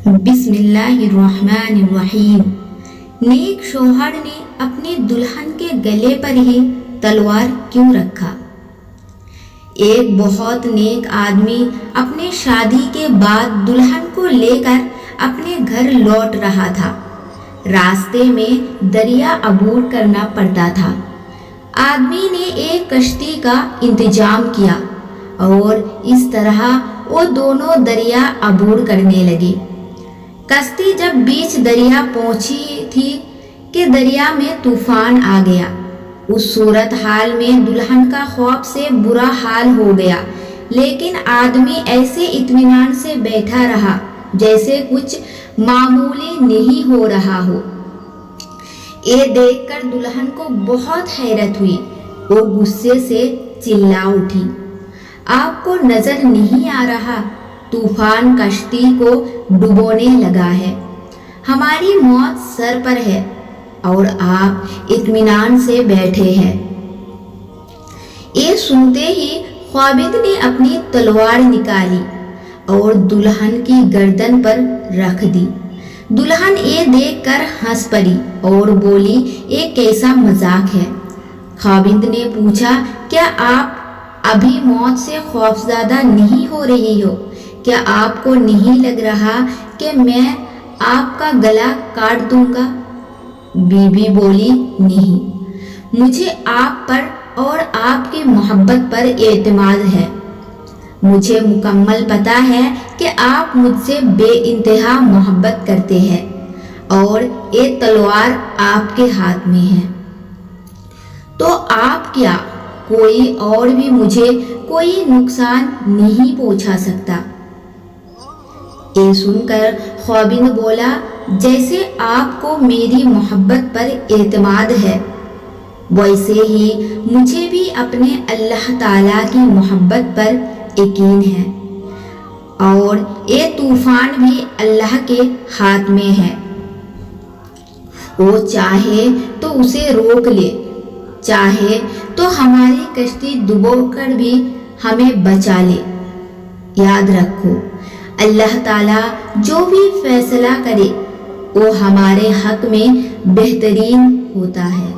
بسم اللہ الرحمن الرحیم۔ نیک شوہر نے اپنے دلہن کے گلے پر ہی تلوار کیوں رکھا؟ ایک بہت نیک آدمی اپنے شادی کے بعد دلہن کو لے کر اپنے گھر لوٹ رہا تھا۔ راستے میں دریا عبور کرنا پڑتا تھا۔ آدمی نے ایک کشتی کا انتظام کیا اور اس طرح وہ دونوں دریا عبور کرنے لگے۔ کشتی جب بیچ دریا پہنچی تھی کہ دریا میں طوفان آ گیا۔ اس صورتحال میں دلہن کا خوف سے برا حال ہو گیا، لیکن آدمی ایسے اطمینان سے بیٹھا رہا جیسے کچھ معمولی نہیں ہو رہا ہو۔ یہ دیکھ کر دلہن کو بہت حیرت ہوئی۔ وہ غصے سے چلا اٹھی، آپ کو نظر نہیں آ رہا طوفان کشتی کو ڈبونے لگا ہے؟ ہماری موت سر پر ہے اور آپ اطمینان سے بیٹھے ہیں۔ یہ سنتے ہی خواجہ نے اپنی تلوار نکالی اور دلہن کی گردن پر رکھ دی۔ دلہن یہ دیکھ کر ہنس پڑی اور بولی، یہ کیسا مذاق ہے؟ خواجہ نے پوچھا، کیا آپ ابھی موت سے خوفزدہ نہیں ہو رہی ہو؟ کیا آپ کو نہیں لگ رہا کہ میں آپ کا گلا کاٹ دوں گا؟ بی بی بولی، نہیں، مجھے آپ پر اور آپ کی محبت پر اعتماد ہے۔ مجھے مکمل پتہ ہے کہ آپ مجھ سے بے انتہا محبت کرتے ہیں اور یہ تلوار آپ کے ہاتھ میں ہے، تو آپ کیا کوئی اور بھی مجھے کوئی نقصان نہیں پہنچا سکتا۔ یہ سن کر خواجہ بولا، جیسے آپ کو میری محبت پر اعتماد ہے، ویسے ہی مجھے بھی اپنے اللہ تعالیٰ کی محبت پر یقین ہے، اور یہ طوفان بھی اللہ کے ہاتھ میں ہے۔ وہ چاہے تو اسے روک لے، چاہے تو ہماری کشتی ڈبو کر بھی ہمیں بچا لے۔ یاد رکھو، اللہ تعالیٰ جو بھی فیصلہ کرے وہ ہمارے حق میں بہترین ہوتا ہے۔